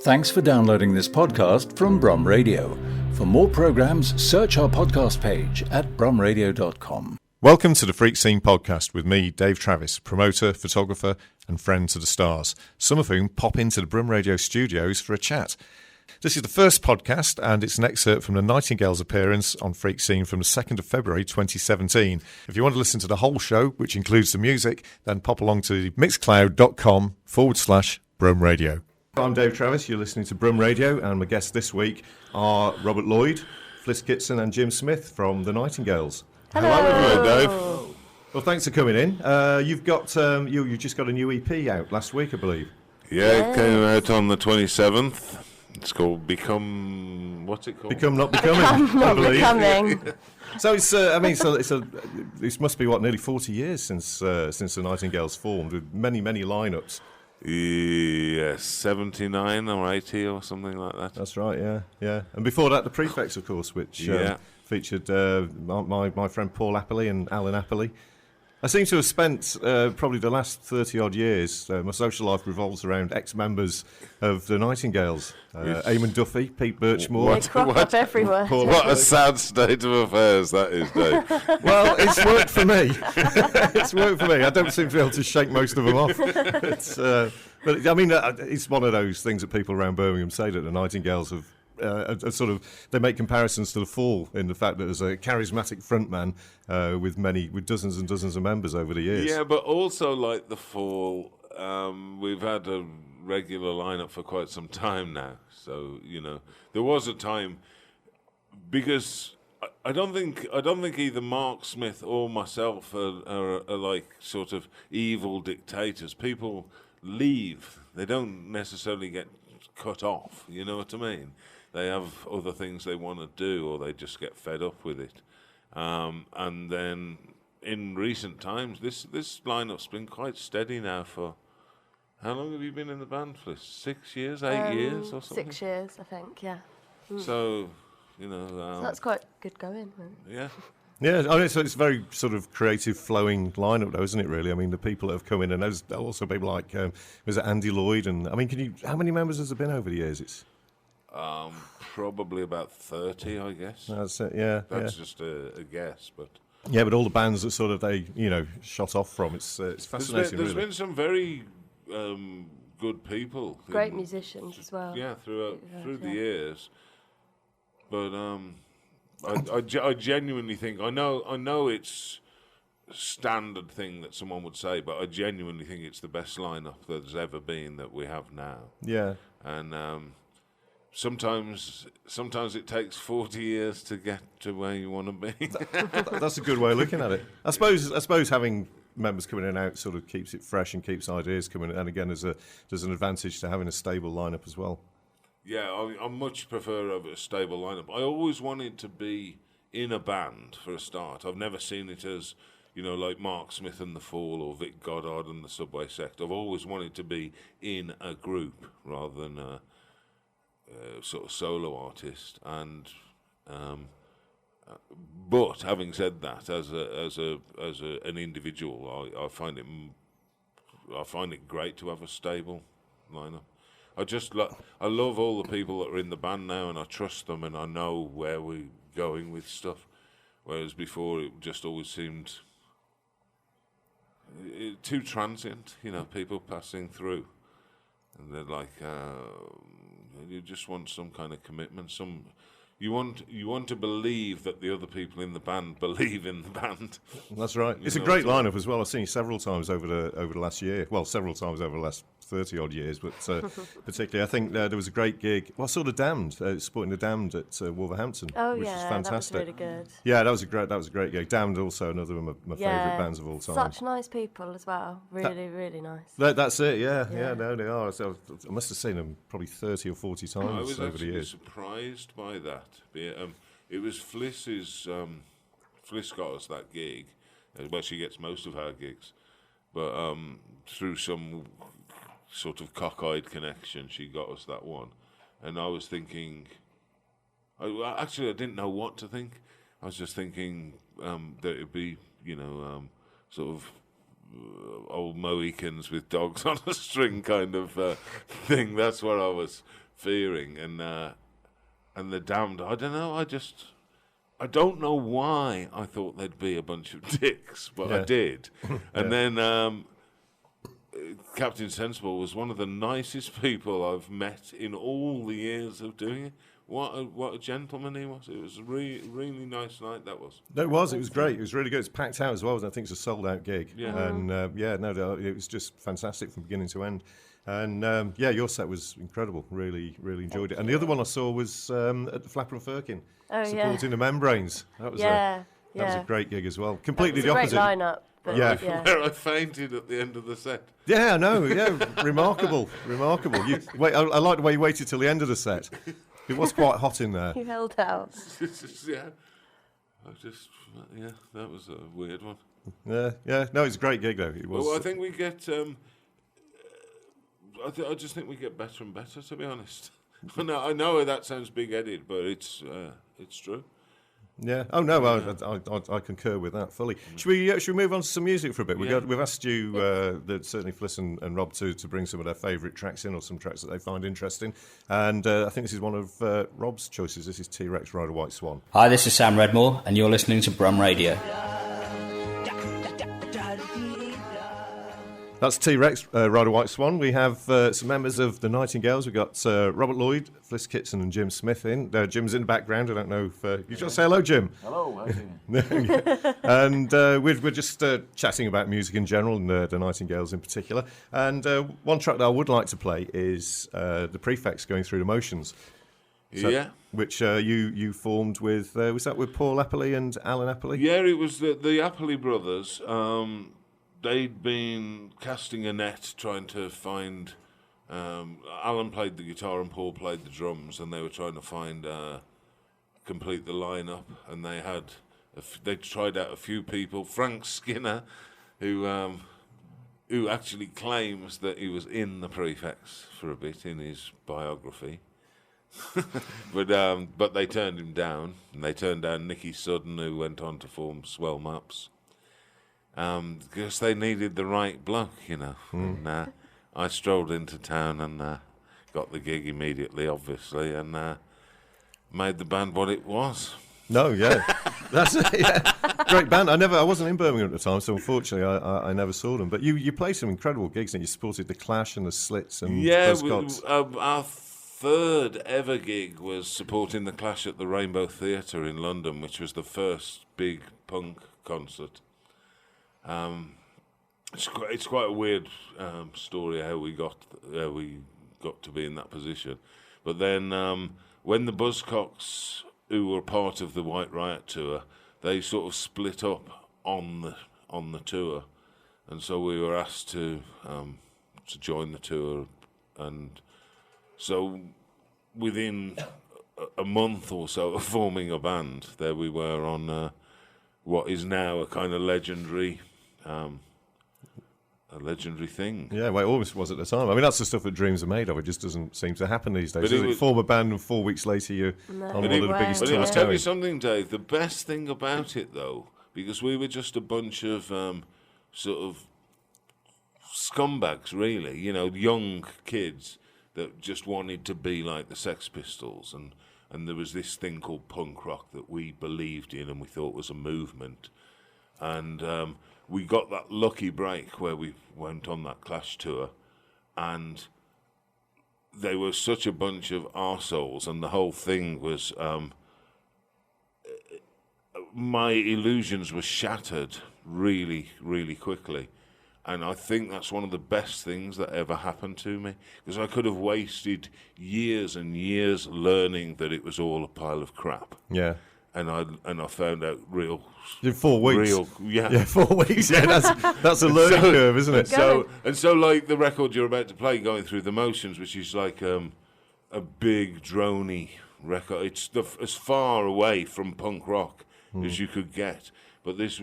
Thanks for downloading this podcast from Brum Radio. For more programs, search our podcast page at brumradio.com. Welcome to the Freak Scene Podcast with me, Dave Travis, promoter, photographer and friend to the stars, some of whom pop into the Brum Radio studios for a chat. This is the first podcast and it's an excerpt from the Nightingales appearance on Freak Scene from the 2nd of February 2017. If you want to listen to the whole show, which includes the music, then pop along to mixcloud.com/Brum Radio. I'm Dave Travis, you're listening to Brum Radio, and my guests this week are Robert Lloyd, Fliss Kitson and Jim Smith from the Nightingales. Hello, everyone, Dave. Well, thanks for coming in. You've got you just got a new EP out last week, I believe. Yeah, it came out on the 27th. It's called Become... What's it called? Become Not Becoming, Become Not Becoming. So it's this must be, nearly 40 years since the Nightingales formed, with many lineups. Yes, 79 or 80 or something like that. That's right, yeah. And before that, the Prefects, of course, which featured my friend Paul Appley and Alan Appley. I seem to have spent probably the last 30-odd years, my social life revolves around ex-members of the Nightingales. Eamon Duffy, Pete Birchmore. They crop up everywhere. What a sad state of affairs that is, Dave. Well, it's worked for me. I don't seem to be able to shake most of them off. But I mean, it's one of those things that people around Birmingham say that the Nightingales have they make comparisons to the Fall in the fact that there's a charismatic frontman with dozens and dozens of members over the years. Yeah, but also like the Fall, we've had a regular lineup for quite some time now. So there was a time, because I don't think either Mark Smith or myself are like sort of evil dictators. People leave; they don't necessarily get cut off. You know what I mean? They have other things they want to do, or they just get fed up with it. And then in recent times, this lineup's been quite steady now for... How long have you been in the band for? 6 years, 8 years or something? 6 years, I think, yeah. So, so that's quite good going. Yeah. Yeah, I mean, so it's a very sort of creative, flowing lineup, though, isn't it? Really, I mean, the people that have come in, and there's also people like was it Andy Lloyd, and I mean, how many members has there been over the years? It's probably about 30, I guess. That's it. Yeah, that's just a guess, but but all the bands that sort of they shot off from, it's fascinating. There's been some very good people, great musicians as well. Yeah, through the years, but I genuinely think I know it's a standard thing that someone would say, but I genuinely think it's the best lineup there's ever been that we have now. Yeah, and sometimes it takes 40 years to get to where you want to be. That's a good way of looking at it. I suppose having members coming in and out sort of keeps it fresh and keeps ideas coming. And again, there's an advantage to having a stable lineup as well. Yeah, I much prefer a stable lineup. I always wanted to be in a band for a start. I've never seen it as, like Mark Smith and the Fall or Vic Goddard and the Subway Sect. I've always wanted to be in a group rather than a sort of solo artist. And but having said that, as an individual, I find it great to have a stable lineup. I love all the people that are in the band now, and I trust them, and I know where we're going with stuff. Whereas before, it just always seemed too transient. People passing through, and they're like, you just want some kind of commitment. You want to believe that the other people in the band believe in the band. That's right. It's a great lineup as well. I've seen you several times over the last year. Well, several times over the last 30 odd years, but particularly I think there was a great gig. Well, I saw the Damned, supporting the Damned at Wolverhampton, which was fantastic. That was really good. Yeah, that was a great gig. Damned, also another of my favourite bands of all time. Such nice people as well. Really nice. That's it. Yeah. No, they are. So I must have seen them probably 30 or 40 times over the years. I was surprised by that. It was Fliss's. Fliss got us that gig. Well, she gets most of her gigs, but through some sort of cockeyed connection, she got us that one. And I was thinking, I didn't know what to think. I was just thinking that it'd be, sort of old Mohicans with dogs on a string kind of thing. That's what I was fearing. And the Damned, I don't know, I don't know why I thought they'd be a bunch of dicks, but I did. And then Captain Sensible was one of the nicest people I've met in all the years of doing it. What a gentleman he was. It was a really nice night, that was. No, it was. It was great. It was really good. It's packed out as well. I think it's a sold-out gig. Yeah. And, it was just fantastic from beginning to end. And, your set was incredible. Really, really enjoyed it. And the other one I saw was at the Flapper and Firkin, supporting the Membranes. That was that was a great gig as well. Completely the opposite. Great lineup. But Where I fainted at the end of the set. Yeah, I know. Yeah, remarkable. I like the way you waited till the end of the set. It was quite hot in there. You held out. Yeah. That was a weird one. Yeah. No, it's a great gig though. It was. Well, I think we get. I just think we get better and better. To be honest, I know that sounds big-headed, but it's true. Yeah. Oh no, I concur with that fully. Should we move on to some music for a bit? We've asked you, certainly Fliss and Rob, to bring some of their favourite tracks in, or some tracks that they find interesting. And I think this is one of Rob's choices. This is T-Rex, Ride a White Swan. Hi, this is Sam Redmore, and you're listening to Brum Radio. That's T-Rex, Ride a White Swan. We have some members of the Nightingales. We've got Robert Lloyd, Fliss Kitson and Jim Smith in. Jim's in the background. I don't know if... you just say hello, Jim. Hello, how are you doing? And we're just chatting about music in general, and the Nightingales in particular. And one track that I would like to play is The Prefects, Going Through the Motions. So, which you formed with... was that with Paul Apperley and Alan Apperley? Yeah, it was the Apperley brothers. They'd been casting a net trying to find... Alan played the guitar and Paul played the drums, and they were trying to complete the lineup. And they had... they tried out a few people. Frank Skinner, who actually claims that he was in the Prefects for a bit in his biography. But they turned him down. And they turned down Nicky Sudden, who went on to form Swell Maps. Because they needed the right bloke, you know. And I strolled into town and got the gig immediately, obviously, and made the band what it was. No, yeah, that's great band. I wasn't in Birmingham at the time, so unfortunately, I never saw them. But you played some incredible gigs, and you supported the Clash and the Slits and Buzzcocks. Our third ever gig was supporting the Clash at the Rainbow Theatre in London, which was the first big punk concert. It's quite a weird story how we got to be in that position. But then when the Buzzcocks, who were part of the White Riot tour, they sort of split up on the tour, and so we were asked to join the tour, and so within a month or so of forming a band, there we were on what is now a kind of legendary thing. Yeah, well, it always was at the time. I mean, that's the stuff that dreams are made of. It just doesn't seem to happen these days. But Does it form a band and 4 weeks later you're on one of the biggest But tours I'll tell you going? something, Dave. The best thing about it, though, because we were just a bunch of sort of scumbags, really, you know, young kids that just wanted to be like the Sex Pistols, and there was this thing called punk rock that we believed in and we thought was a movement. And we got that lucky break where we went on that Clash tour, and they were such a bunch of arseholes, and the whole thing was... my illusions were shattered really, really quickly. And I think that's one of the best things that ever happened to me, because I could have wasted years and years learning that it was all a pile of crap. Yeah. And I found out in 4 weeks. Yeah, 4 weeks. Yeah, that's a learning curve, isn't it? So like the record you're about to play, Going Through the Motions, which is like a big droney record. It's as far away from punk rock as you could get. But this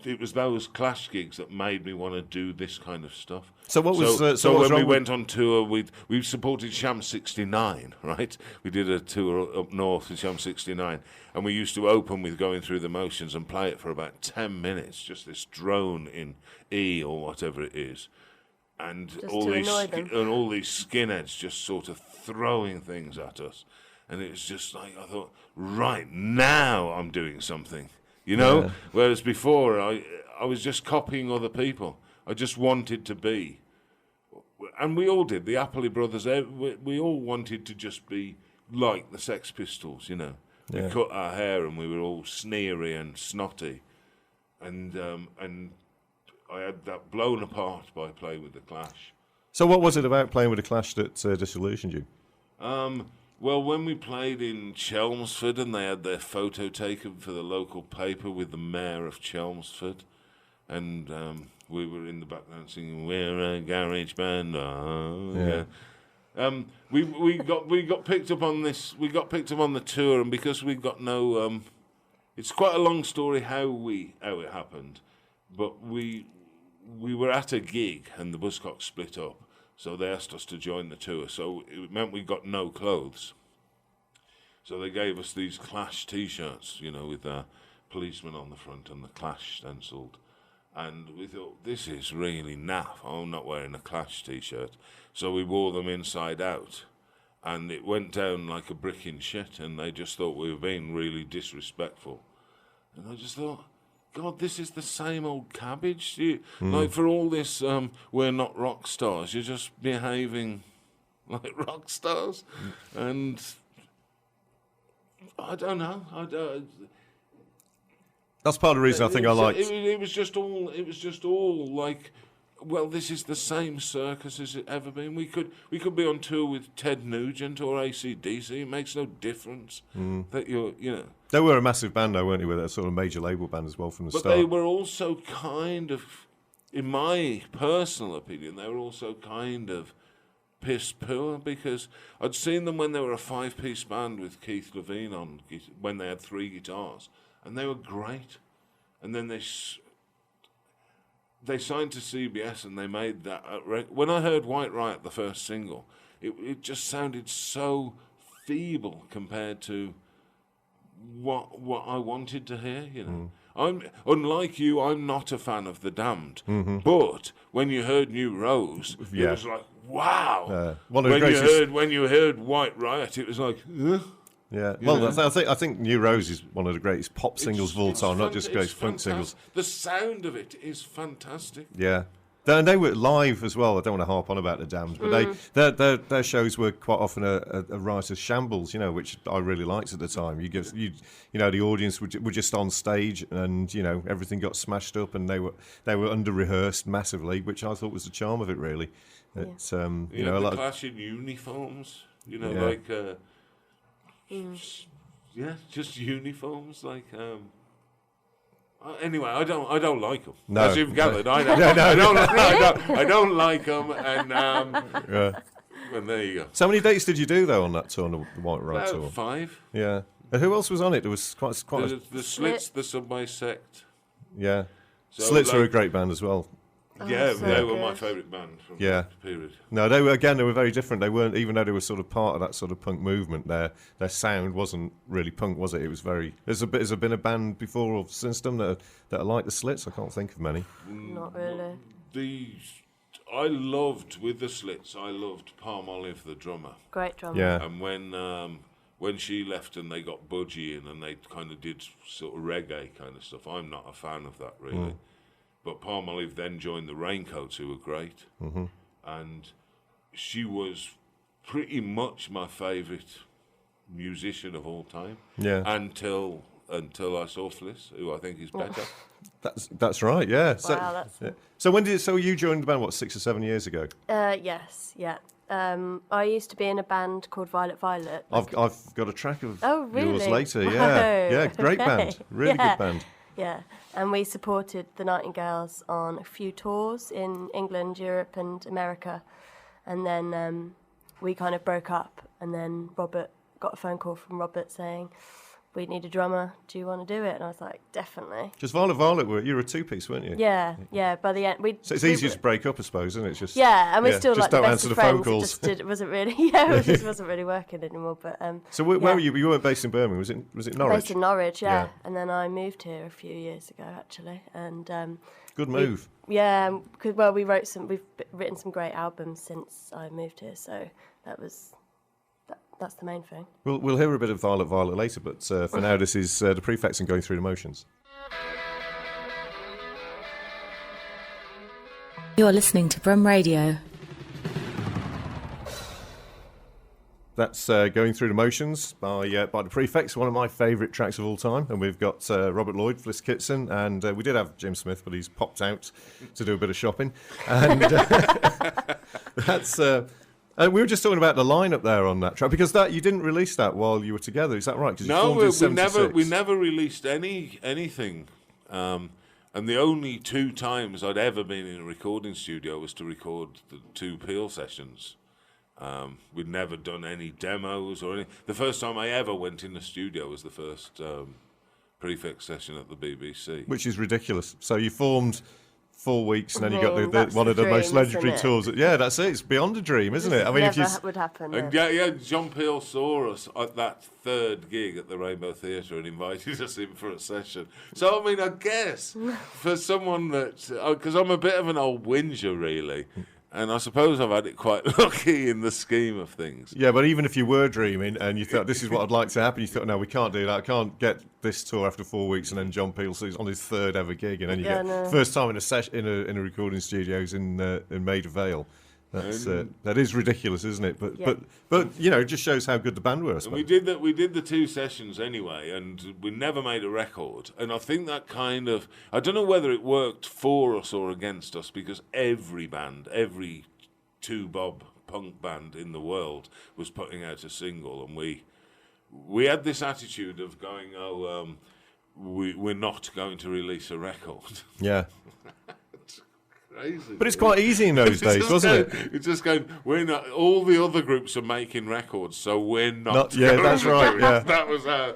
it was those Clash gigs that made me want to do this kind of stuff. So what was so what was when we wrong went on tour, we supported Sham 69, right? We did a tour up north with Sham 69, and we used to open with Going Through the Motions and play it for about 10 minutes, just this drone in E or whatever it is, and Just all to these annoy them. and all these skinheads just sort of throwing things at us, and it was just like, I thought, right now I'm doing something. You know, Yeah. whereas before I was just copying other people. I just wanted to be, and we all did. The Appley brothers, we all wanted to just be like the Sex Pistols. You know, we cut our hair and we were all sneery and snotty, and I had that blown apart by playing with the Clash. So what was it about playing with the Clash that disillusioned you? Well, when we played in Chelmsford and they had their photo taken for the local paper with the mayor of Chelmsford, and we were in the background singing "We're a Garage Band." Oh, yeah. We got picked up on this. We got picked up on the tour, and because we got no, it's quite a long story how it happened, but we were at a gig and the Buzzcocks split up. So they asked us to join the tour. So it meant we got no clothes. So they gave us these Clash T-shirts, you know, with a policeman on the front and the Clash stenciled. And we thought, this is really naff. I'm not wearing a Clash T-shirt. So we wore them inside out. And it went down like a brick in shit. And they just thought we were being really disrespectful. And I just thought, God, this is the same old cabbage. Like, for all this, we're not rock stars. You're just behaving like rock stars, and I don't know. That's part of the reason I think I liked. It was just all. It was just all like, well, this is the same circus as it ever been. We could be on tour with Ted Nugent or AC/DC. It makes no difference that you know. They were a massive band, though, weren't they? With a sort of major label band as well from the But start. they were also kind of, in my personal opinion, they were also kind of piss poor, because I'd seen them when they were a 5-piece band with Keith Levine on, when they had 3 guitars, and they were great. And then they signed to CBS and they made that. When I heard White Riot, the first single, it just sounded so feeble compared to what I wanted to hear, you know. I'm unlike you. I'm not a fan of The Damned, but when you heard New Rose, it was like, wow. One of the greatest. When you heard White Riot, it was like, Yeah, well, I think New Rose is one of the greatest pop singles of all time, not just great funk singles. The sound of it is fantastic. Yeah. And they were live as well. I don't want to harp on about the Damned, but their shows were quite often a riotous shambles, you know, which I really liked at the time. You know, the audience were just on stage, and you know, everything got smashed up, and they were under rehearsed massively, which I thought was the charm of it, really. It's, you know, a lot Clash in uniforms, you know, just uniforms, like. Anyway, I don't like them. No. As you've gathered, I don't like them, and and there you go. So how many dates did you do though on that tour, on the White Riot tour? 5. Yeah. And who else was on it? There was quite. The Slits, the Subway Sect. Yeah. So, Slits are a great band as well. Yeah, so they were good. my favourite band from that period. No, they were very different. They weren't, even though they were sort of part of that sort of punk movement. Their sound wasn't really punk, was it? It was very. Has there been a band before or since them that are like the Slits? I can't think of many. Not really. I loved, with the Slits, I loved Palm Olive, the drummer. Great drummer. Yeah. And when she left and they got Budgie in and they kind of did sort of reggae kind of stuff, I'm not a fan of that really. But Palm Olive then joined the Raincoats, who were great. And she was pretty much my favourite musician of all time. Yeah. Until I saw Fliss, who I think is better. That's right. Yeah. Wow, So you joined the band, what, 6 or 7 years ago? Yes, yeah. I used to be in a band called Violet Violet. I've got a track of really? yours later. Whoa, Yeah, great okay. band, really good band. Yeah, and we supported the Nightingales on a few tours in England, Europe and America. And then we kind of broke up, and then Robert got a phone call from Robert saying, we need a drummer. Do you want to do it? And I was like, definitely. Just Violet, you were a two-piece, weren't you? Yeah. By the end, so it's easier to break up, I suppose, isn't it? Just and we're still just like don't the answer best the of phone friends. calls. It wasn't really, it just wasn't really working anymore. But so where were you? You weren't based in Birmingham, was it Norwich? Based in Norwich, yeah. And then I moved here a few years ago, actually. And good move. we've written some great albums since I moved here, so that's the main thing. We'll hear a bit of Violet later, but for now, this is the Prefects and Going Through the Motions. You're listening to Brum Radio. That's Going Through the Motions by the Prefects, one of my favourite tracks of all time. And we've got Robert Lloyd, Fliss Kitson, and we did have Jim Smith, but he's popped out to do a bit of shopping. And that's... we were just talking about the lineup there on that track, because you didn't release that while you were together, is that right? No, we never released anything. And the only 2 times I'd ever been in a recording studio was to record the 2 Peel sessions. We'd never done any demos or anything. The first time I ever went in the studio was the first Prefix session at the BBC. Which is ridiculous. So you formed 4 weeks and then you got one of the dream, most legendary tours. Yeah, that's it. It's beyond a dream, isn't it? I mean, never would happen. And yeah, John Peel saw us at that 3rd gig at the Rainbow Theatre and invited us in for a session. So, I mean, I guess for someone that... Because I'm a bit of an old whinger, really. And I suppose I've had it quite lucky in the scheme of things. Yeah, but even if you were dreaming and you thought, this is what I'd like to happen, you thought, no, we can't do that. I can't get this tour after 4 weeks, and then John Peel's on his 3rd ever gig, and then you get first time in a session in a recording studios in Maida Vale. That is ridiculous, isn't it? But you know, it just shows how good the band were. And we did that. We did the 2 sessions anyway, and we never made a record. And I think that kind of, I don't know whether it worked for us or against us, because every 2-bob punk band in the world was putting out a single, and we had this attitude of going, we're not going to release a record. Yeah. Crazy. But it's quite easy in those days, wasn't it? It's just going, we're not, all the other groups are making records, so we're not. Yeah, that's right, yeah. That was our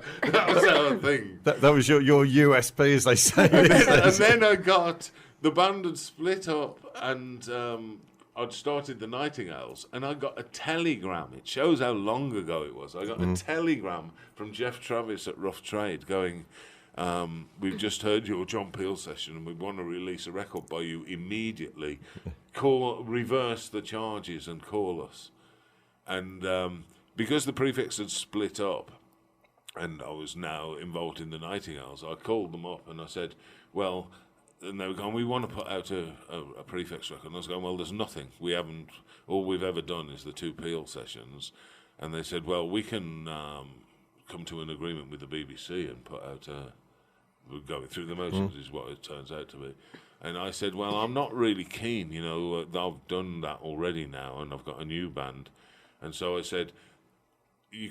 thing. That was your USP, as they say. And then the band had split up, and I'd started the Nightingales, and I got a telegram. It shows how long ago it was. I got a telegram from Jeff Travis at Rough Trade going, we've just heard your John Peel session and we want to release a record by you immediately. Reverse the charges and call us. And because the Prefix had split up and I was now involved in the Nightingales, I called them up and I said, well, and they were going, we want to put out a Prefix record. And I was going, well, there's nothing. All we've ever done is the 2 Peel sessions. And they said, well, we can come to an agreement with the BBC and put out we're going through the motions is what it turns out to be. And I said, well, I'm not really keen, I've done that already now and I've got a new band. And so I said, I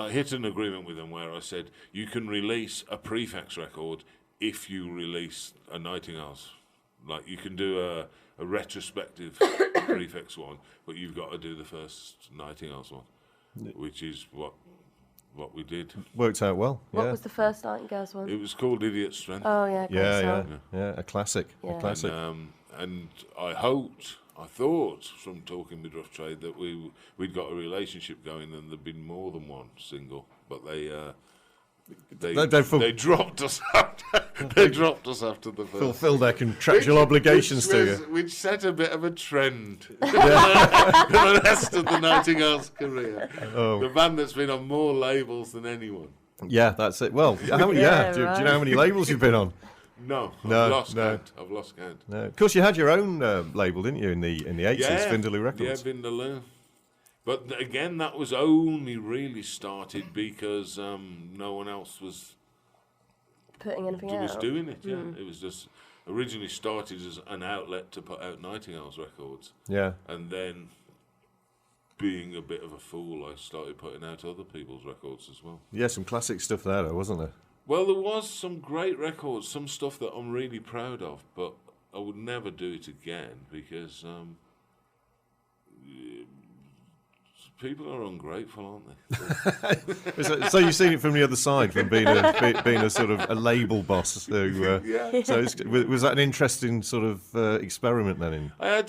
hit an agreement with them where I said, you can release a Prefix record if you release a Nightingales. Like, you can do a retrospective Prefix one, but you've got to do the first Nightingales one, which is what we did. Worked out well. What was the first Nightingales one? It was called Idiot Strength. Oh, yeah. Yeah, a classic. Yeah. A classic. And I thought from talking with Rough Trade that we'd got a relationship going and there'd been more than one single, but they dropped us after. They dropped us after the first. Fulfilled their contractual obligations to you, which set a bit of a trend for the rest of the Nightingales' career. Oh. The band that's been on more labels than anyone. Yeah, that's it. Well, how many? Do you know how many labels you've been on? No, I've lost count. No. Of course, you had your own label, didn't you, in the 80s, Vindaloo Records? Yeah, Vindaloo. But again, that was only really started because no one else was putting anything out. Was doing it. Yeah, it was just originally started as an outlet to put out Nightingales records. Yeah, and then, being a bit of a fool, I started putting out other people's records as well. Yeah, some classic stuff there, though, wasn't there? Well, there was some great records, some stuff that I'm really proud of, but I would never do it again because People are ungrateful, aren't they? So you've seen it from the other side, from being a sort of a label boss. So was that an interesting sort of experiment then? I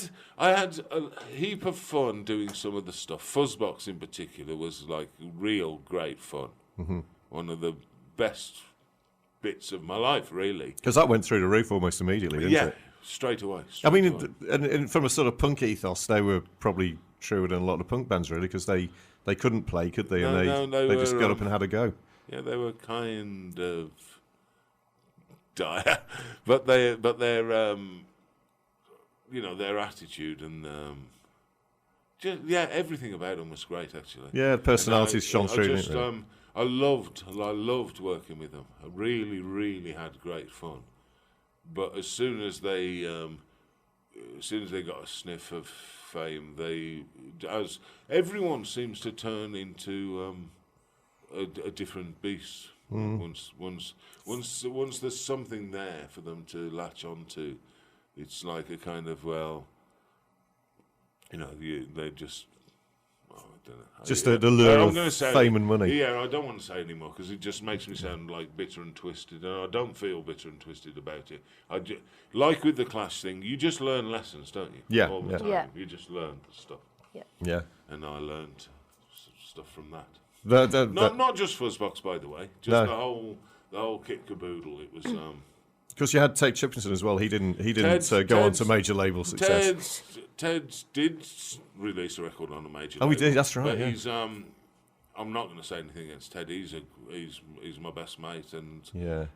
had a heap of fun doing some of the stuff. Fuzzbox in particular was like real great fun. Mm-hmm. One of the best bits of my life, really. Because that went through the roof almost immediately, didn't it? Straight away. And from a sort of punk ethos, they were probably truer than a lot of punk bands, really, because they couldn't play, could they? They just got up and had a go. Yeah, they were kind of dire, but their their attitude and everything about them was great, actually. Yeah, the personalities shone through. I loved working with them. I really, really had great fun. But as soon as they got a sniff of fame, as everyone seems to turn into a different beast. Once there's something there for them to latch onto, it's like a kind of they just. I don't know. Just the lure of fame and money. Yeah, I don't want to say anymore because it just makes me sound like bitter and twisted, and I don't feel bitter and twisted about it. Like with the Clash thing, you just learn lessons, don't you? Yeah, all the time. Yeah. You just learn stuff. Yeah. And I learned stuff from that. Not just Fuzzbox, by the way. Just the whole kit caboodle. It was. Because you had Ted Chipperson as well. He didn't go on to major label success. Ted did release a record on a major label. Oh, he did. That's right. But yeah. he's I'm not going to say anything against Ted. He's my best mate, and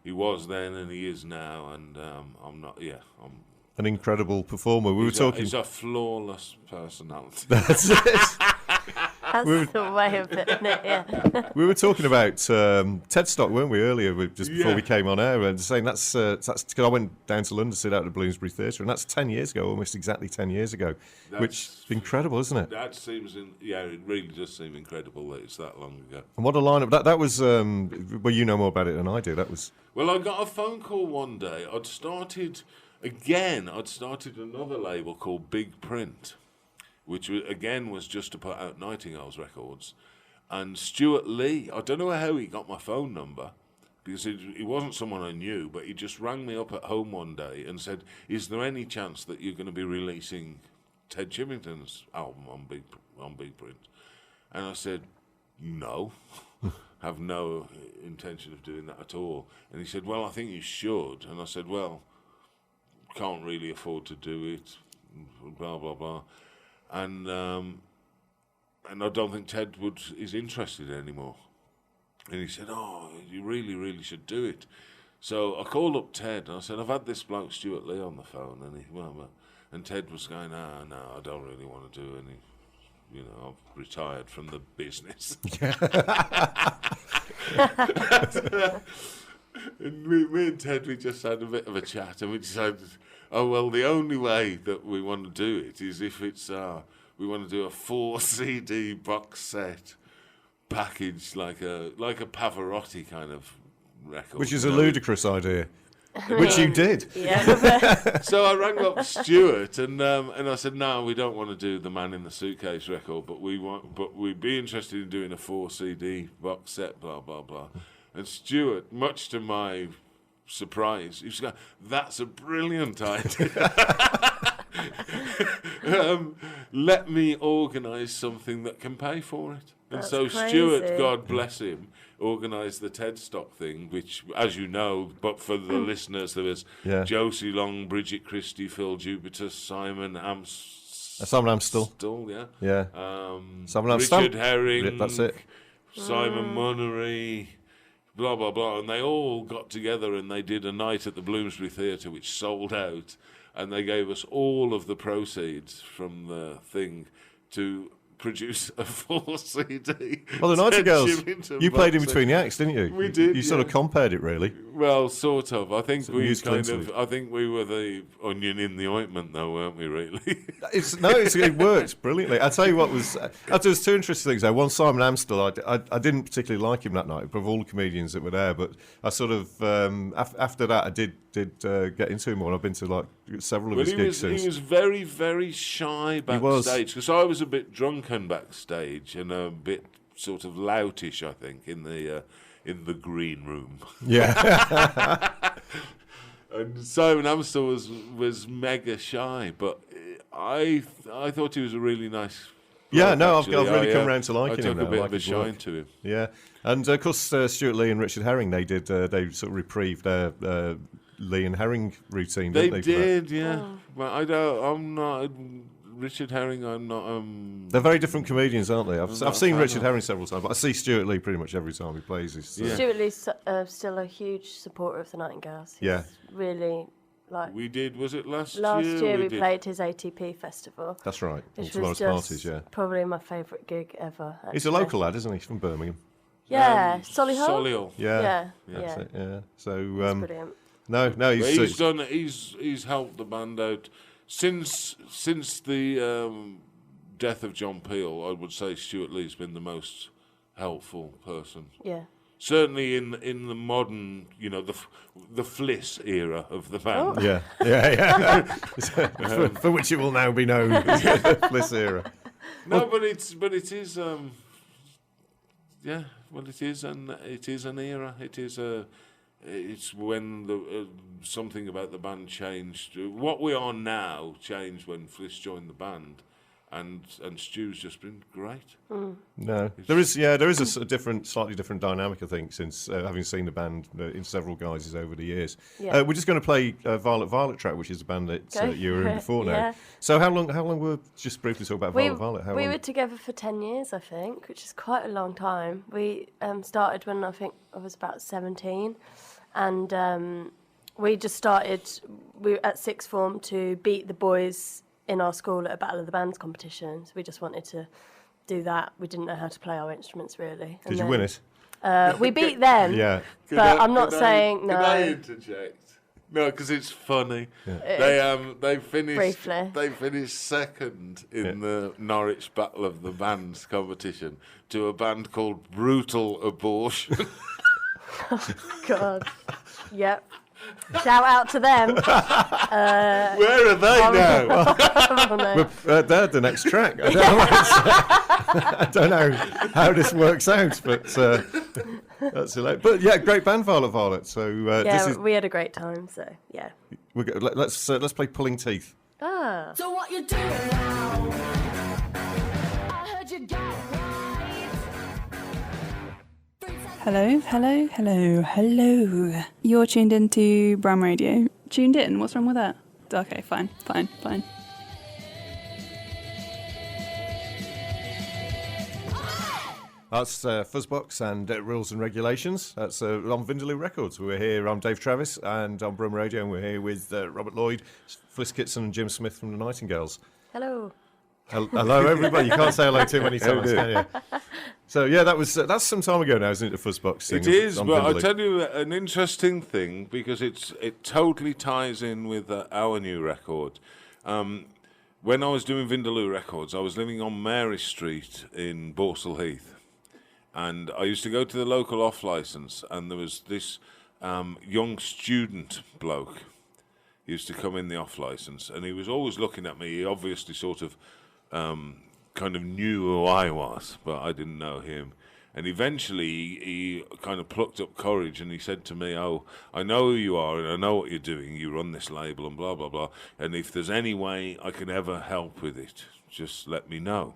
he was then, and he is now, and I'm not. Yeah, I'm an incredible performer. He's a flawless personality. That's it. That's the way of it, isn't it? Yeah. We were talking about Ted Stock, weren't we, earlier, just before we came on air, and saying that's because I went down to London to sit out at the Bloomsbury Theatre, and that's 10 years ago, almost exactly 10 years ago, which is incredible, isn't it? That seems, it really does seem incredible that it's that long ago. And what a lineup! That was, well, you know more about it than I do. That was. Well, I got a phone call one day. I'd started another label called Big Print, which was just to put out Nightingales records. And Stuart Lee, I don't know how he got my phone number, because he wasn't someone I knew, but he just rang me up at home one day and said, "Is there any chance that you're going to be releasing Ted Chivington's album on Big Print?" And I said, "No, have no intention of doing that at all." And he said, "Well, I think you should." And I said, "Well, can't really afford to do it, blah, blah, blah." And I don't think Ted is interested anymore. And he said, "Oh, you really, really should do it." So I called up Ted and I said, "I've had this bloke Stuart Lee on the phone," and Ted was going, "No, I don't really want to do any. I've retired from the business." And me and Ted, we just had a bit of a chat, and we decided, oh well, the only way that we want to do it is if it's we want to do a 4 CD box set package, like a Pavarotti kind of record, which is a ludicrous idea. Which you did. Yeah. So I rang up Stuart and I said, "No, we don't want to do the Man in the Suitcase record, but we'd be interested in doing a 4 CD box set, blah blah blah." And Stuart, much to my surprise, he was going, "That's a brilliant idea. Let me organise something that can pay for it." And That's so crazy. Stuart, God bless him, organised the Ted Stock thing, which, as you know, but for the listeners, there was Josie Long, Bridget Christie, Phil Jupiter, Simon Amstell. Yeah. Simon Amstell. Richard Herring. That's it. Simon Munnery. Blah, blah, blah. And they all got together and they did a night at the Bloomsbury Theatre, which sold out. And they gave us all of the proceeds from the thing to produce a 4 CD. Well, the Nightingales, you played in between the acts, didn't you? We did. You sort of compared it, really. Well, sort of. I think I think we were the onion in the ointment, though, weren't we? Really? It worked brilliantly. I tell you what there's two interesting things there. One, Simon Amstell, I didn't particularly like him that night, of all the comedians that were there. But I sort of after that, I did get into him more. I've been to several of Well, his gigs since. he was very, very shy backstage because I was a bit drunken backstage and a bit sort of loutish, I think, in the green room. Yeah. And Simon Amstel was mega shy, but I thought he was a really nice. Yeah, bloke, no, I've actually. really come round to liking him I took now. a bit I of like a his work. shine to him. Yeah, and of course Stuart Lee and Richard Herring, they sort of reprieved their Lee and Herring routine, They didn't they? for that? did, yeah. But I'm not Richard Herring. I'm not. They're very different comedians, aren't they? not I've a seen fan Richard of- Herring several times, but I see Stuart Lee pretty much every time he plays. Yeah. Stuart Lee's still a huge supporter of the Nightingales. He's Yeah. really like. We did. Was it last year? Last year we did. played his ATP festival, That's right. which On was tomorrow's just parties, yeah. probably my favourite gig ever. He's a actually. local lad, isn't he? He's from Birmingham. Yeah, Solihull. Solihull. Yeah. Yeah, That's it, yeah. So brilliant. no, But he's he's done. He's helped the band out since the death of John Peel. I would say Stuart Lee's been the most helpful person. Yeah. Certainly in the modern, the Fliss era of the band. Oh. yeah. for which it will now be known as the Fliss era. No, but it is. Yeah, well, it is, and it is an era. It's when the something about the band changed. What we are now changed when Fliss joined the band, and Stu's just been great. No, there is a different, slightly different dynamic, I think, since having seen the band in several guises over the years. Yeah. We're just going to play Violet track, which is the band that Okay. you were in before now. Yeah. So how long were, just briefly talk about Violet? How we long? were together for 10 years, I think, which is quite a long time. We started when I think I was about 17, and we just started at sixth form to beat the boys in our school at a Battle of the Bands competition. So we just wanted to do that. We didn't know how to play our instruments, really. Did you win it? We beat them, Yeah. but I'm not saying no. Can I interject? No, because it's funny. They finished Briefly. They finished second in the Norwich Battle of the Bands competition to a band called Brutal Abortion. God. Yep. Shout out to them. Where are they now? Oh, no. They're the next track. I don't know how this works out, but that's hilarious. But yeah, great band, Violet. So Yeah, we had a great time. So yeah. let's play Pulling Teeth. Ah. So what you doing now? I heard you got right. Hello. You're tuned into Bram Radio. Tuned in? What's wrong with that? Okay, fine. That's Fuzzbox and Rules and Regulations. That's on Vindaloo Records. We're here. I'm Dave Travis, and on Brum Radio, and we're here with Robert Lloyd, Fliss Kitson, and Jim Smith from the Nightingales. Hello. Hello, everybody. You can't say hello too many times, can you? So yeah, that's some time ago now, isn't it? The Fuzzbox thing. It is, on but I'll Vindaloo. tell you an interesting thing because it totally ties in with our new record. When I was doing Vindaloo Records, I was living on Mary Street in Borsall Heath. And I used to go to the local off-licence, and there was this young student bloke. He used to come in the off-licence, and he was always looking at me. He obviously sort of kind of knew who I was, but I didn't know him. And eventually he kind of plucked up courage, and he said to me, "Oh, I know who you are, and I know what you're doing. You run this label, and blah, blah, blah. And if there's any way I can ever help with it, just let me know."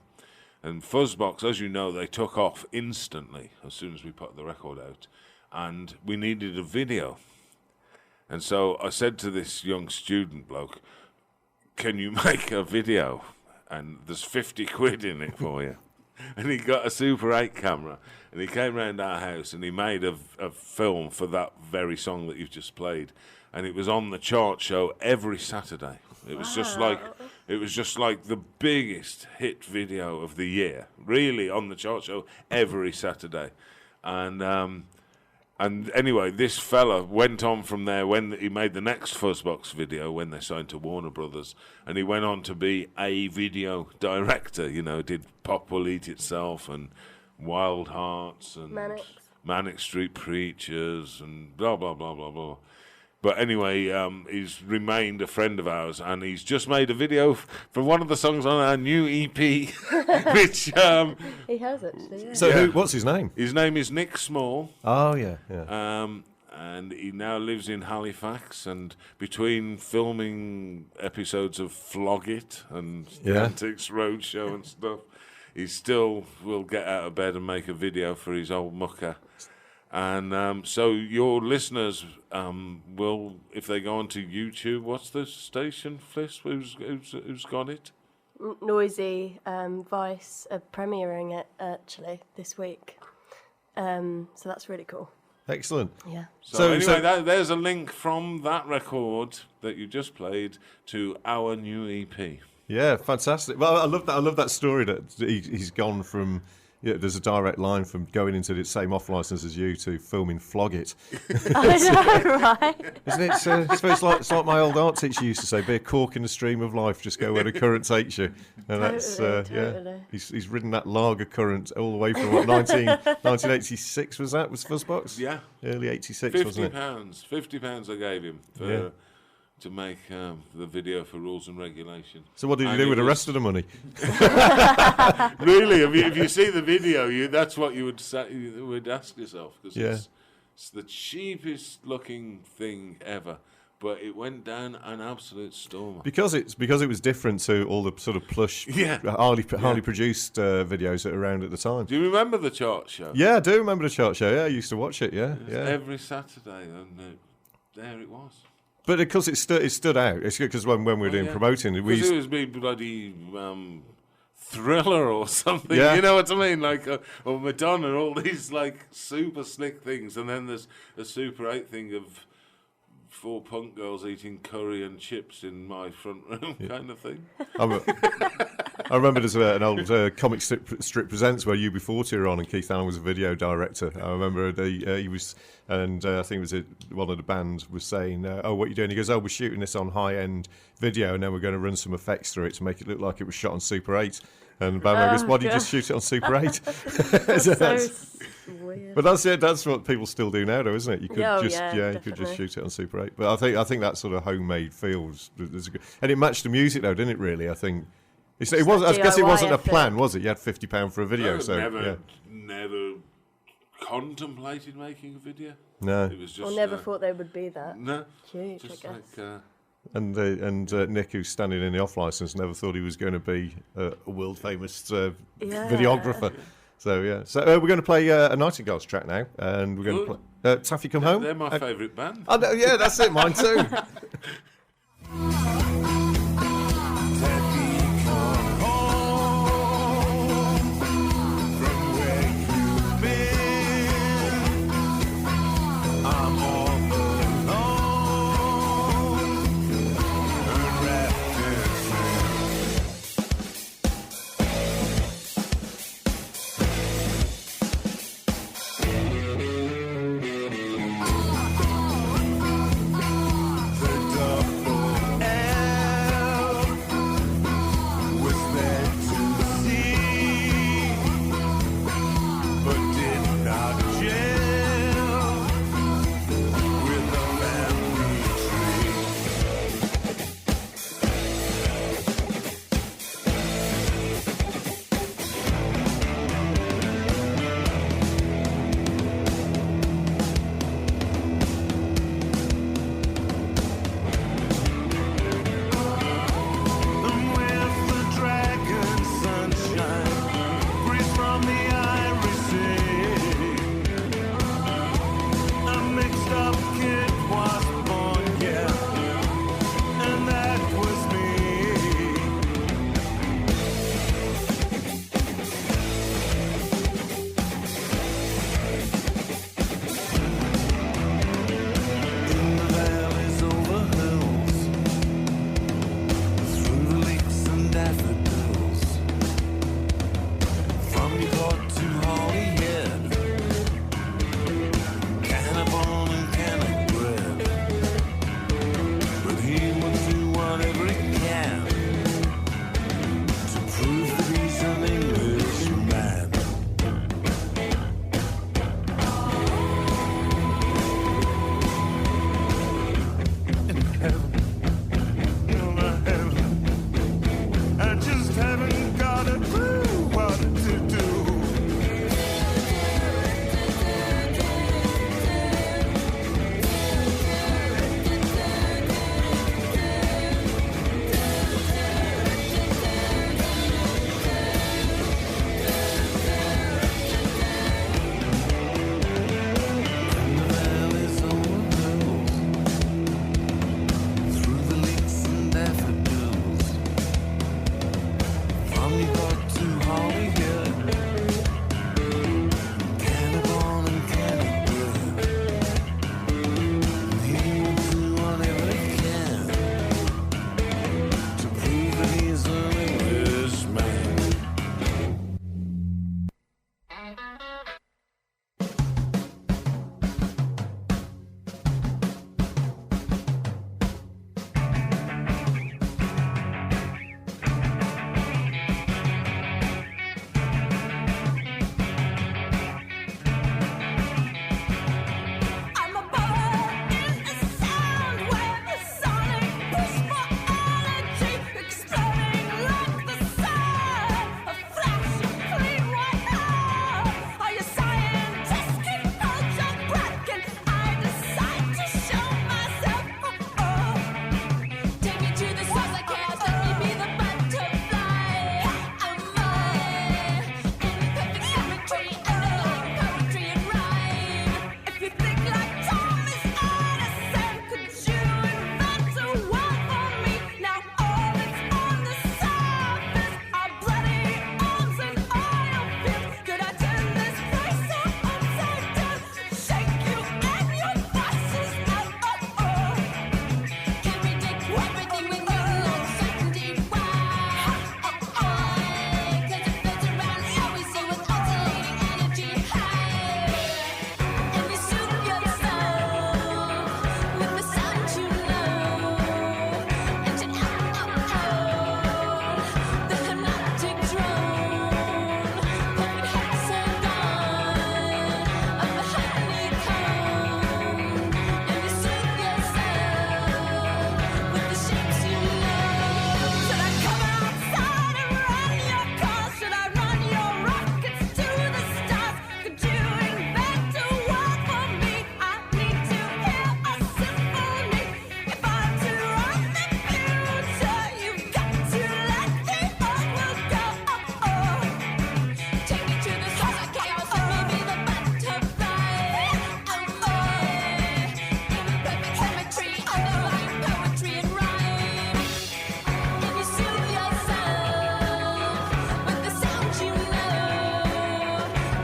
And Fuzzbox, as you know, they took off instantly as soon as we put the record out. And we needed a video. And so I said to this young student bloke, "Can you make a video? And there's 50 quid in it for you." And he got a Super 8 camera, and he came round our house, and he made a film for that very song that you've just played. And it was on the chart show every Saturday. It was just like the biggest hit video of the year, really, on the chart show every Saturday. And anyway, this fella went on from there when he made the next Fuzzbox video when they signed to Warner Brothers, and he went on to be a video director. Did Pop Will Eat Itself and Wild Hearts and Manic Street Preachers and blah blah blah blah blah. But anyway, he's remained a friend of ours, and he's just made a video for one of the songs on our new EP, which... He has, actually, yeah. So what's his name? His name is Nick Small. Oh, yeah. And he now lives in Halifax, and between filming episodes of Flog It and Antics Roadshow and stuff, he still will get out of bed and make a video for his old mucker. And so your listeners will, if they go onto YouTube, what's the station, Fliss? Who's got it? Noisy Vice are premiering it, actually, this week. So that's really cool. Excellent. Yeah. So anyway, there's a link from that record that you just played to our new EP. Yeah, fantastic. Well, I love that story that he's gone from. Yeah, there's a direct line from going into the same off license as you to filming Flog It. I know, right? Isn't it? It's like my old art teacher used to say: "Be a cork in the stream of life, just go where the current takes you." And that's Totally. yeah. He's ridden that lager current all the way from 1986 was Fuzzbox? Yeah, early '86, wasn't it? £50 I gave him to make the video for Rules and Regulation. So what did you do with the rest of the money? Really, if you see the video, that's what you would say. You would ask yourself, because it's the cheapest looking thing ever. But it went down an absolute storm. Because it was different to all the sort of plush, hardly produced videos that were around at the time. Do you remember the chart show? Yeah, I do remember the chart show. Yeah, I used to watch it. Yeah, every Saturday, and there it was. But because it stood out. It's because when we were doing promoting, it was being bloody Thriller or something. You know what I mean? Like or Madonna, all these like super slick things, and then there's a Super 8 thing of 4 punk girls eating curry and chips in my front room, kind of thing. I remember there's an old comic strip presents where UB40 were on, and Keith Allen was a video director. I remember he was, and I think it was one of the bands was saying, "Oh, what are you doing?" He goes, "Oh, we're shooting this on high-end video, and then we're going to run some effects through it to make it look like it was shot on Super 8." And Bam goes, "Why did you just shoot it on Super 8?" That's weird. But that's what people still do now, though, isn't it? You could you could just shoot it on Super 8. But I think that sort of homemade feel and it matched the music, though, didn't it? Really, I think. It was. I guess it wasn't a plan, was it? You had £50 for a video, never contemplated making a video. No, it was just. Never thought they would be that. No, huge. Just I guess. like. And Nick, who's standing in the off license, never thought he was going to be a world famous videographer. So we're going to play a Nightingales track now, and we're going to play Taffy Come Home. They're my favourite band. Oh, no, yeah, that's it, mine too. The double all we hear. Can it on and can it breathe? And he will do whatever he can to prove that he's an Englishman. I'm a bird in a sound wave, a sonic push for energy, exploding like the sun. A flash of clean white air. Are you scientists? Keep hold your breath, and I decide to show myself. Take me to the source of chaos. Let me be the butterfly. I'm imperfect symmetry, underlying poetry and rhyme. If you think like Thomas Edison, could you invent a world for me? Now all that's on the surface are bloody arms and oil fields. Could I turn this place upside down, shake you and your vices out? Can predict everything with no uncertainty. Why? 'Cause it floats around all we see with oscillating energy high. And you soothe yourself with the sound you know. And you the hypnotic drone, perfect hexagon of the honeycomb. And you soothe yourself with the shapes you know. Should I come outside and run your cars? Should I run your rockets to the stars? Could you invent a world for me? I need to hear a symphony. If I'm to run the future, you've got to let the old world go. Take me to the source of chaos. Let me be the butterfly. Imperfect symmetry, underlying poetry and rhyme. And you soothe yourself with the sound you know.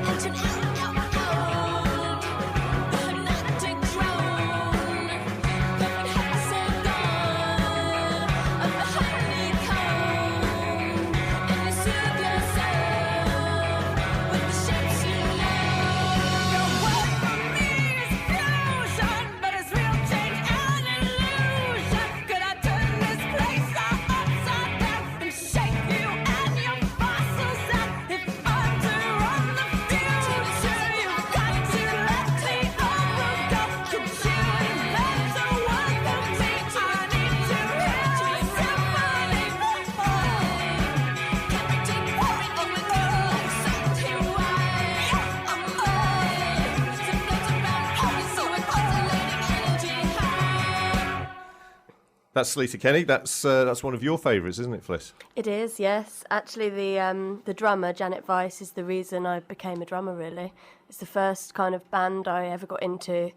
And you the hypnotic drone, perfect hexagon of the honeycomb. And you soothe yourself with the shapes you know. Your word for me is fusion, but it's real change and illusion. Could I turn this place upside down and shake you and your fossils out? If I'm to run the future, you've got to let the old world go. Could you invent a world for me? I need to hear a symphony. Can predict everything with no uncertainty. Why? To float around all we see with oscillating energy high. That's Sleater Kenny. That's one of your favourites, isn't it, Fliss? It is, yes. Actually, the drummer, Janet Weiss, is the reason I became a drummer, really. It's the first kind of band I ever got into,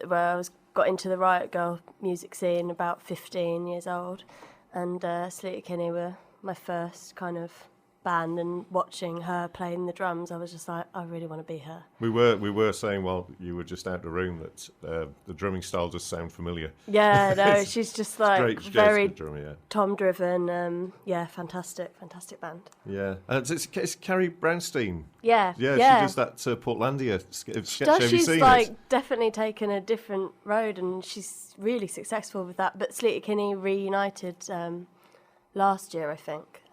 where I got into the Riot Girl music scene about 15 years old. And Sleater Kinney were my first kind of band, and watching her playing the drums, I was just like, I really want to be her. We were saying while you were just out of the room that the drumming style does sound familiar. Yeah, no, she's just like Great very drummer, yeah. Tom-driven. Yeah, fantastic band. Yeah, it's Carrie Brownstein. Yeah, Yeah, she does that Portlandia sketch. She Have does. you She's seen like it? definitely taken a different road, and she's really successful with that. But Sleater Kinney reunited last year, I think.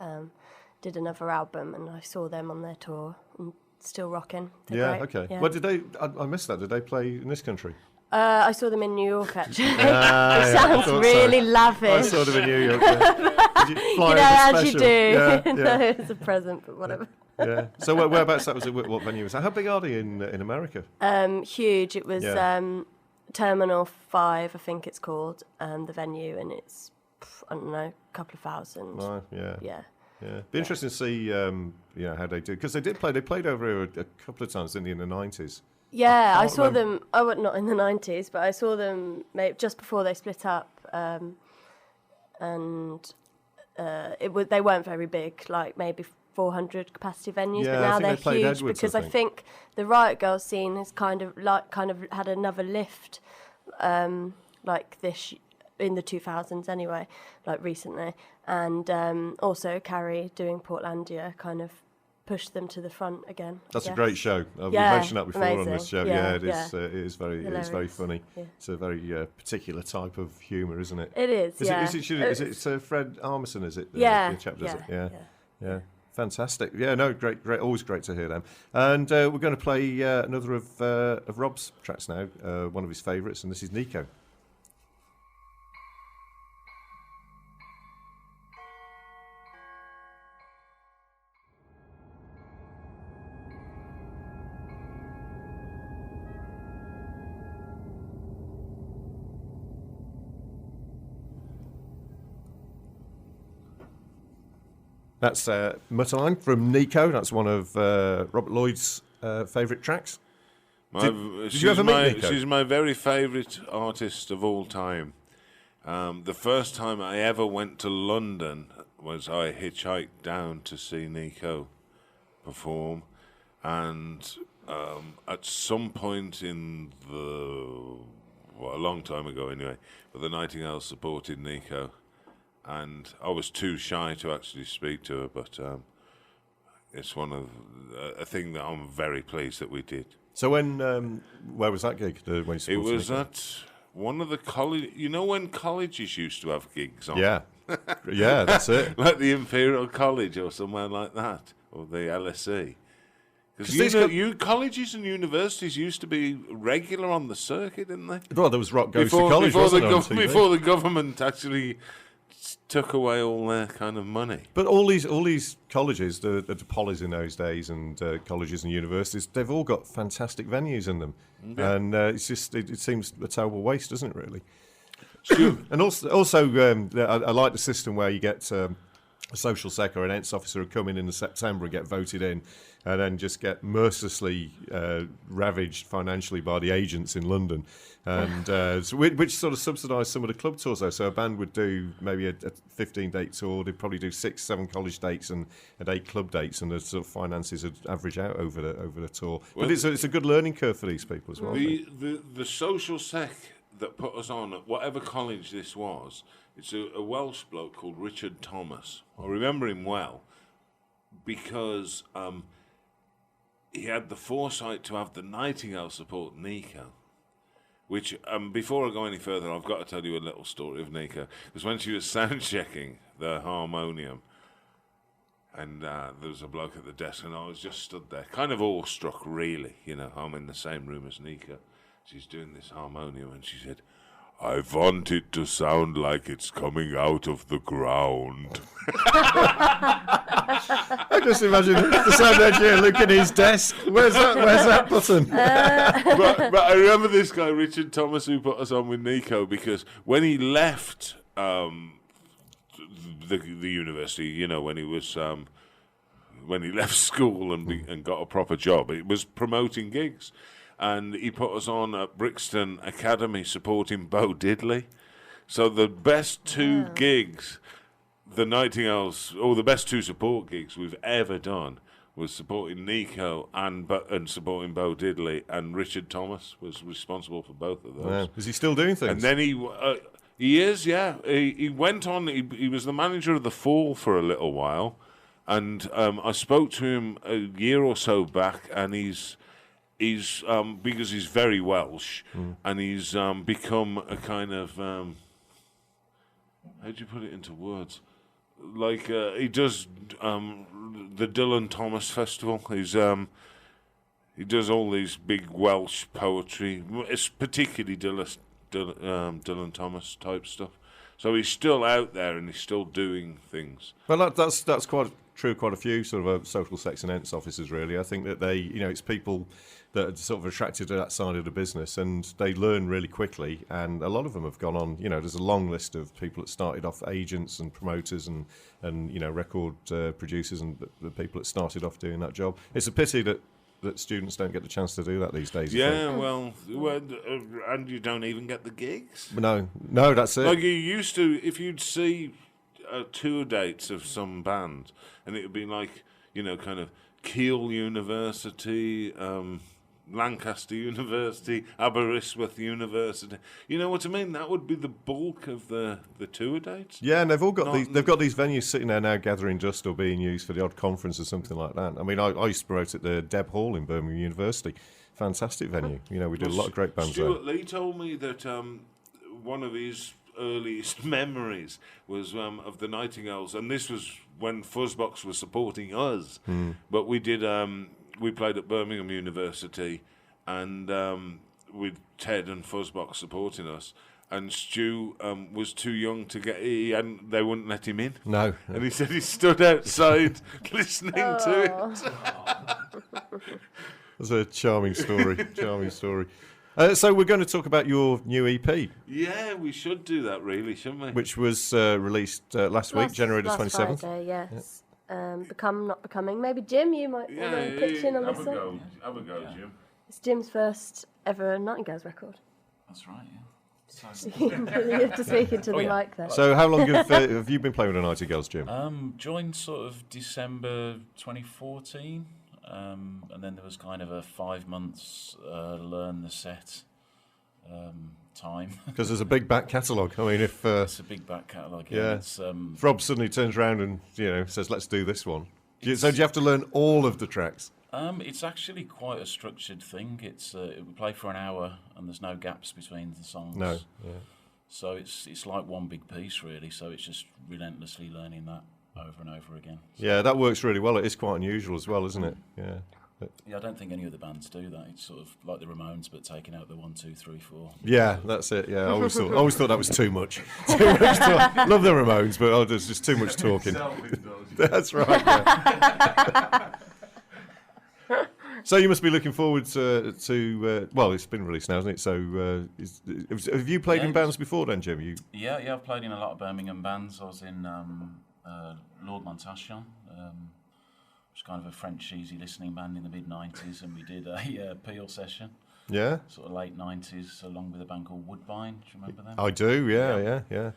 Did another album, and I saw them on their tour, and still rocking. They're great. Okay. Yeah. Well, I missed that. Did they play in this country? I saw them in New York, actually. It I sounds thought really so. lavish. I saw them in New York. Yeah. Did you fly You know, as a as you special? do. Yeah, No, yeah. it's a present, but whatever. Yeah. So whereabouts that was? What venue was that? How big are they in America? Huge. It was Yeah. Terminal 5, I think it's called, the venue, and it's, I don't know, a couple of thousand. Oh, yeah. Yeah. Yeah, be interesting to see, how they do, because they played over here a couple of times, didn't they, in the 90s? Yeah, I saw them. I was not in the 90s, but I saw them maybe just before they split up, and they weren't very big, like maybe 400 capacity venues, Yeah, but I now think they they're played huge Edwards, because I I think. think the Riot Girl scene has kind of had another lift, like this in the 2000s anyway, like recently, and also Carrie doing Portlandia kind of pushed them to the front again. That's I a great guess. show. We've Yeah, mentioned that before on this amazing. show. Yeah, It is. yeah. It is very Hilarious. funny. Yeah. It's a very particular type of humour, isn't it? It is. Yeah. Is it Fred Armisen? Is it? Yeah, The chap does yeah, it. Yeah. Fantastic. Yeah. No. Great. Always great to hear them. And we're going to play another of Rob's tracks now. One of his favourites, and this is Nico. That's Mutterline from Nico. That's one of Robert Lloyd's favourite tracks. Did you ever meet Nico? She's my very favourite artist of all time. The first time I ever went to London was I hitchhiked down to see Nico perform, and at some point in a long time ago anyway, but the Nightingales supported Nico. And I was too shy to actually speak to her, but it's a thing that I'm very pleased that we did. So where was that gig? When you It supported was Nico? at one of the college. You know when colleges used to have gigs on? Yeah, yeah, that's it. Like the Imperial College or somewhere like that, or the LSE. Because colleges and universities used to be regular on the circuit, didn't they? Well, there was Rock Goes to College, wasn't there, on TV? Before the government actually took away all their kind of money. But all these colleges, the polys in those days, and colleges and universities, they've all got fantastic venues in them, and it's just it seems a terrible waste, doesn't it? Really. And also, I like the system where you get a social sec or an ENTS officer who come in the September and get voted in, and then just get mercilessly ravaged financially by the agents in London, and which sort of subsidise some of the club tours though. So a band would do maybe a 15-date tour, they'd probably do 6-7 college dates and 8 club dates, and the sort of finances would average out over the tour. But it's a good learning curve for these people as well. The social sec that put us on at whatever college this was, it's a Welsh bloke called Richard Thomas. I remember him well because he had the foresight to have the Nightingale support Nico. Which, before I go any further, I've got to tell you a little story of Nico. Because when she was sound checking the harmonium, and there was a bloke at the desk, and I was just stood there, kind of awestruck, really. You know, I'm in the same room as Nico. She's doing this harmonium, and she said, "I want it to sound like it's coming out of the ground." I just imagine the sound engineer looking at his desk. Where's that button? but I remember this guy, Richard Thomas, who put us on with Nico, because when he left the university, you know, when he left school and got a proper job, it was promoting gigs. And he put us on at Brixton Academy supporting Bo Diddley. So the best two gigs, the Nightingales, or the best two support gigs we've ever done, was supporting Nico and supporting Bo Diddley, and Richard Thomas was responsible for both of those. Wow. Is he still doing things? And then he is, yeah. He went on. He was the manager of the Fall for a little while, and I spoke to him a year or so back, and he's because he's very Welsh, and he's become a kind of how do you put it into words? Like he does the Dylan Thomas Festival. He does all these big Welsh poetry. It's particularly Dylan Thomas type stuff. So he's still out there and he's still doing things. Well, that's quite true. Quite a few sort of social sex and ENTS officers, really. I think that they, it's people that are sort of attracted to that side of the business, and they learn really quickly. And a lot of them have gone on. There's a long list of people that started off agents and promoters and record producers and the people that started off doing that job. It's a pity that students don't get the chance to do that these days. Yeah, well, and you don't even get the gigs. No, that's it. Like you used to, if you'd see tour dates of some band, and it would be like, kind of Keele University, Lancaster University, Aberystwyth University. You know what I mean? That would be the bulk of the tour dates. Yeah, and they've all got these. They've got these venues sitting there now, gathering dust or being used for the odd conference or something like that. I mean, I used to promote at the Deb Hall in Birmingham University. Fantastic venue. We do a lot of great bands Stuart Lee told me that one of his earliest memories was of the Nightingales, and this was when Fuzzbox was supporting us. But we did. We played at Birmingham University, and with Ted and Fuzzbox supporting us. And Stu was too young to get. They wouldn't let him in. No. And he said he stood outside listening to it. That's a charming story. Charming story. So we're going to talk about your new EP. Yeah, we should do that, really, shouldn't we? Which was released last week, January the 27th. Friday, yes. Become Not Becoming. Maybe Jim, you might want to pitch in on this one. Have a go, Jim. It's Jim's first ever Nightingales record. That's right, yeah. You have to speak into the mic there. So how long have you been playing with the Nightingales, Jim? Joined sort of December 2014, and then there was kind of a 5 months learn the set time. Because there's a big back catalogue. I mean, if it's a big back catalogue. Yeah. It's, if Rob suddenly turns around and says, "Let's do this one," so do you have to learn all of the tracks? It's actually quite a structured thing. It's we play for an hour, and there's no gaps between the songs. No. Yeah. So it's like one big piece, really. So it's just relentlessly learning that over and over again. So yeah, that works really well. It is quite unusual as well, isn't it? Yeah. Yeah, I don't think any other bands do that. It's sort of like the Ramones, but taking out the 1, 2, 3, 4. Yeah, that's it. Yeah, I always thought that was too much. Too much talk. Love the Ramones, but there's just too much talking. That's right. Yeah. So you must be looking forward to well, it's been released now, hasn't it? So have you played in bands before then, Jim? Yeah, I've played in a lot of Birmingham bands. I was in Lord Montation, which was kind of a French easy listening band in the mid-90s, and we did a Peel session. Yeah. Sort of late 90s, along with a band called Woodbine. Do you remember them? I do, yeah.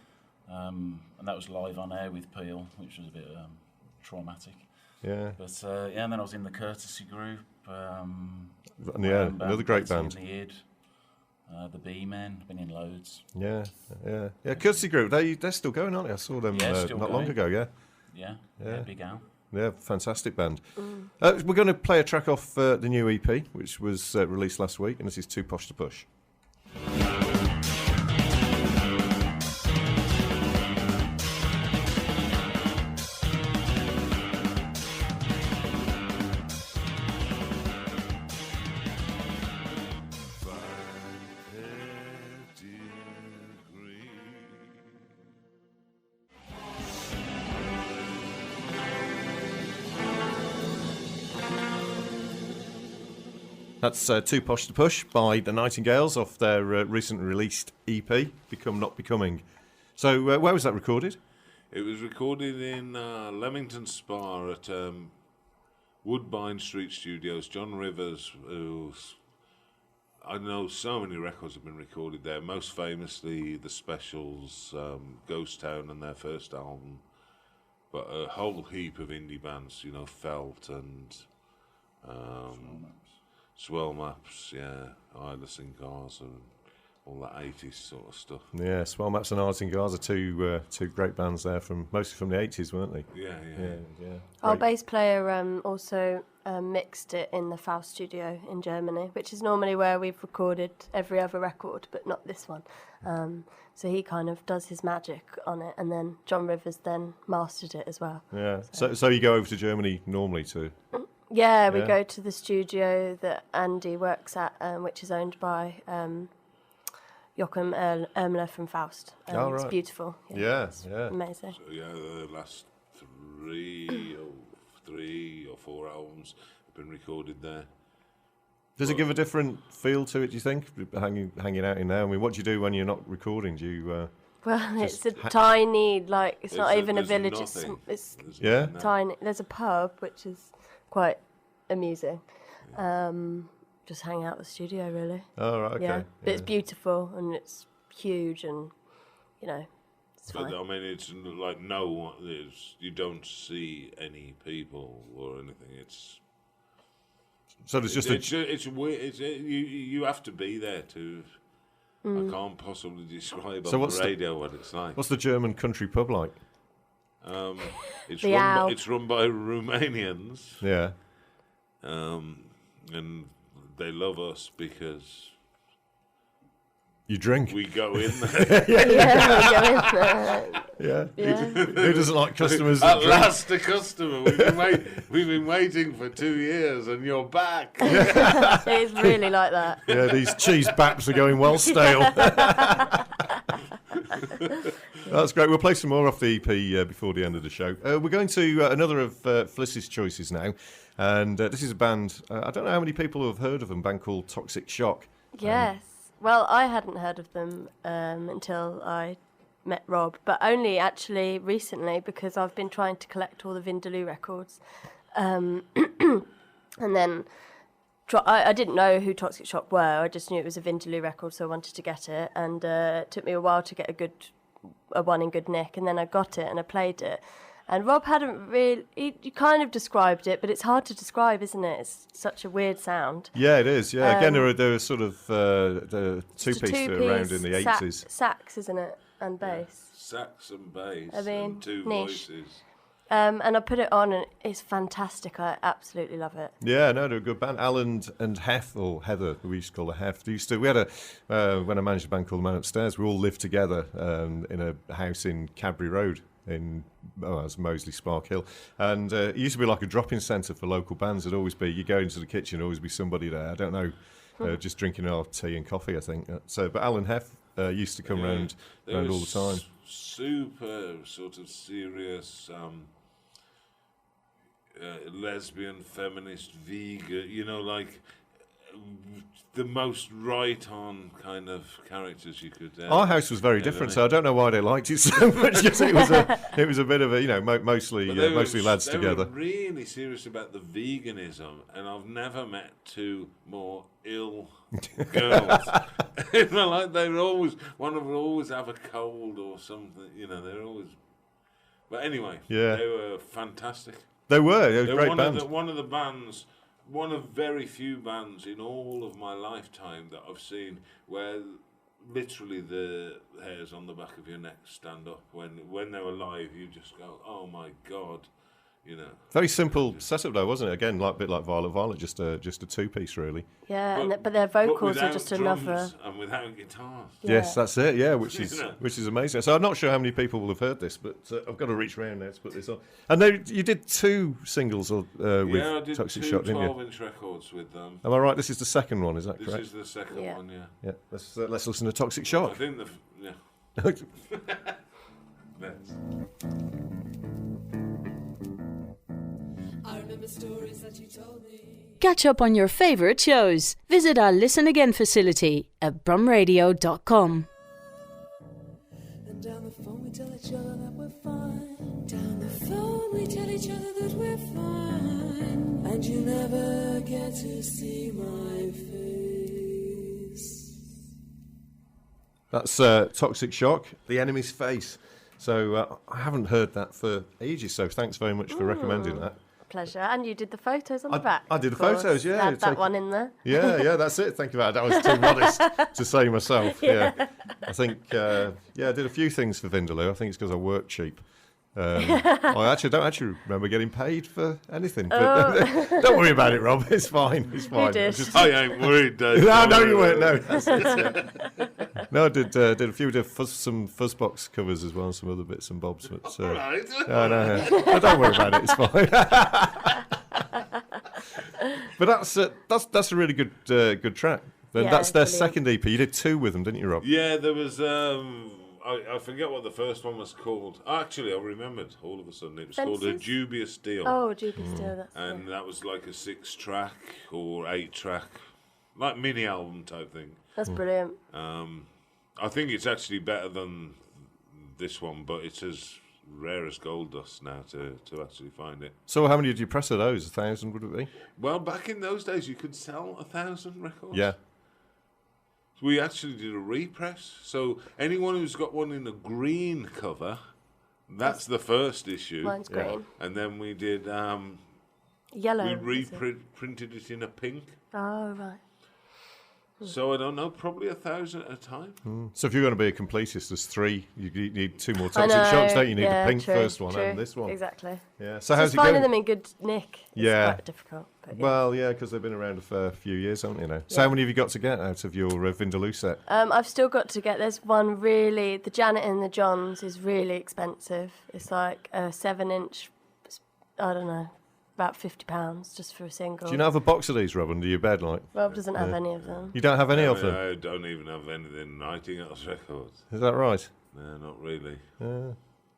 And that was live on air with Peel, which was a bit traumatic. Yeah. But and then I was in the Courtesy Group. Another great band. The Id, the B-Men, been in loads. Yeah. Courtesy Group, they're still going, aren't they? I saw them not long ago. Yeah, Big Al. Yeah, fantastic band. We're going to play a track off the new EP, which was released last week, and this is Too Posh to Push. That's Too Posh to Push by the Nightingales off their recently released EP, Become Not Becoming. So where was that recorded? It was recorded in Leamington Spa at Woodbine Street Studios. John Rivers, I know so many records have been recorded there, most famously The Specials, Ghost Town and their first album, but a whole heap of indie bands, Felt and Swell Maps, Isla Cigars and all that 80s sort of stuff. Yeah, Swell Maps and Isla Cigars are two great bands there, mostly from the 80s, weren't they? Yeah. Our bass player also mixed it in the Faust studio in Germany, which is normally where we've recorded every other record, but not this one. So he kind of does his magic on it, and then John Rivers then mastered it as well. Yeah. So you go over to Germany normally to... Yeah, we go to the studio that Andy works at, which is owned by Joachim Ermler from Faust. Right. It's beautiful. It's amazing. So the last three or four albums have been recorded there. Does it give a different feel to it, do you think, hanging out in there? I mean, what do you do when you're not recording? Do you... Well, it's a tiny, it's not even a village. It's tiny. There's a pub, which is quite amusing. Just hang out at the studio, really. Oh, right, okay. Yeah, but it's beautiful and it's huge, and It's But fine. I mean, it's like you don't see any people or anything. It's So there's just it's weird. You have to be there to. I can't possibly describe So on what's the the- radio what it's like. what's the German country pub like? The owl. It's run by Romanians, Yeah. and they love us because You drink. we go in there. Yeah, we go in there. Yeah. Yeah. Who doesn't like customers that At drink? last, a customer. We've been waiting for 2 years, and you're back. It's really like that. Yeah, these cheese baps are going well stale. That's great. We'll play some more off the EP before the end of the show. We're going to another of Fliss's choices now. And this is a band, I don't know how many people have heard of them, a band called Toxic Shock. Yes. Well, I hadn't heard of them until I met Rob, but only actually recently because I've been trying to collect all the Vindaloo records. And then I didn't know who Toxic Shock were. I just knew it was a Vindaloo record, so I wanted to get it. And it took me a while to get a one in good nick, and then I got it and I played it. And Rob hadn't really... He kind of described it, but it's hard to describe, isn't it? It's such a weird sound. Yeah, it is. Yeah, again, there are sort of the It's a two-piece that were around in the 80s. Sax, isn't it? And bass. Sax and bass I mean, and two niche. voices. And I put it on, and it's fantastic. I absolutely love it. Yeah, no, they're a good band. Alan and Hef, or Heather, we used to call her Hef. We had when I managed a band called The Man Upstairs, we all lived together in a house in Cadbury Road in it's Moseley Spark Hill, and it used to be like a drop-in centre for local bands. It'd always be, you go into the kitchen, always be somebody there. I don't know, just drinking our tea and coffee, I think. But Alan Hef used to come round all the time. Super sort of serious lesbian, feminist, vegan, like the most right-on kind of characters you could. Our house was very different, so I don't know why they liked it so much. Because it was a bit of a mostly lads together. They were really serious about the veganism, and I've never met two more ill girls. Like they were always one of them would always have a cold or something. They're always. But anyway, Yeah. they were fantastic. They were They're great one bands. one of the bands, one of very few bands in all of my lifetime that I've seen where literally the hairs on the back of your neck stand up when they're live. You just go, oh my god, Very simple setup though, wasn't it? Again, a bit like Violet, just a two-piece really. Yeah, But- but their vocals are without just drums another. and without guitars. Yeah. Yes, that's it. Yeah, which is You know. which is amazing. So I'm not sure how many people will have heard this, but I've got to reach around now to put this on. And you did two singles with Yeah, I did Toxic two Shock, didn't you? 12-inch records with them. Am I right? This is the second one, is that This correct? is the second Yeah. one, yeah. Yeah. Let's listen to Toxic I Shock. think yeah. Let's. I remember stories that you told me. Catch up on your favourite shows. Visit our Listen Again facility at brumradio.com. And down the phone we tell each other that we're fine. Down the phone we tell each other that we're fine. And you never get to see my face. That's Toxic Shock, The Enemy's Face. So I haven't heard that for ages, so thanks very much for recommending that. Pleasure. And you did the photos on the back. I did of the photos, course. yeah. Add that one in there. Yeah, that's it. Thank you for that. That was too modest to say myself. Yeah. I think, I did a few things for Vindaloo. I think it's because I work cheap. I don't remember getting paid for anything. But don't worry about it, Rob. It's fine. It's fine. did. I ain't worried, Dave. No, you weren't. No, that's it. Yeah. No, I did a few some Fuzzbox covers as well, and some other bits and bobs. But Right. no, don't worry about it. It's fine. But that's a really good track. And Yeah, that's their brilliant. second EP. You did two with them, didn't you, Rob? Yeah, there was. I forget what the first one was called. Actually, I remembered all of a sudden. It was called A Fences? Dubious Deal. Oh, Juby still. That's And that was like a 6-track or 8-track, like mini album type thing. That's brilliant. I think it's actually better than this one, but it's as rare as gold dust now to actually find it. So how many did you press of those? 1,000 would it be? Well, back in those days, you could sell 1,000 records. Yeah. we actually did a repress. So anyone who's got one in a green cover, that's the first issue. Mine's green. And then we did, Yellow. we is it? reprinted it in a pink. Oh, right. So I don't know, probably 1,000 at a time. So if you're going to be a completist, there's 3. You need 2 more I toxic shocks, know, don't you? You need yeah, the pink true, first one true, and this one. Exactly. Yeah. So how's Just it finding going? them in good nick is Yeah. quite difficult. But yeah. Well, yeah, because they've been around for a few years, haven't you? Now. So how many have you got to get out of your Vindaloo set? I've still got to get. There's one really. The Janet and the Johns is really expensive. It's like a 7-inch. I don't know, about £50 just for a single. Do you not have a box of these, Rob, under your bed? Like Rob doesn't have any of them. you don't have any I of mean, them? I don't even have anything Nightingales records. Is that right? No, not really.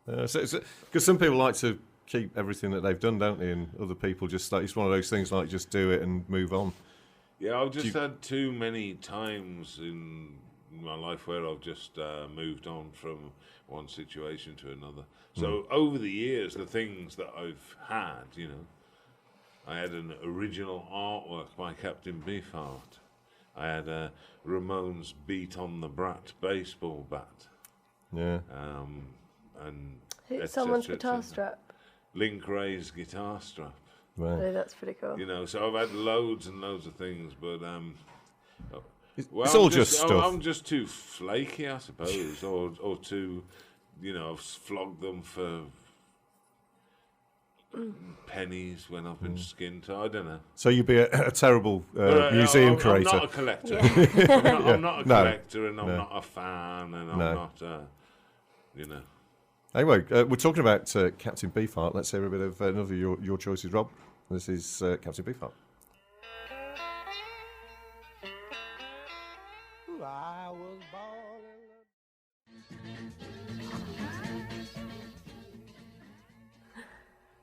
Because some people like to keep everything that they've done, don't they? And other people just like it's one of those things like just do it and move on. Yeah, I've just had too many times in my life where I've just moved on from one situation to another. So over the years, the things that I've had, you know, I had an original artwork by Captain Beefheart. I had a Ramones Beat on the Brat baseball bat. Yeah. And Someone's cetera, guitar et cetera. strap. Link Ray's guitar strap. Right. Oh, that's pretty cool. You know, so I've had loads and loads of things, but It's all just stuff. I'm just too flaky, I suppose, or too, you know, I've flogged them for pennies when I've been skinned. So I don't know. So you'd be a terrible museum I'm creator. not a collector. I'm not a collector, and I'm No. not a fan, and I'm No. not, you know. Anyway, we're talking about Captain Beefheart. Let's hear a bit of another of your choices, Rob. This is Captain Beefheart. I was born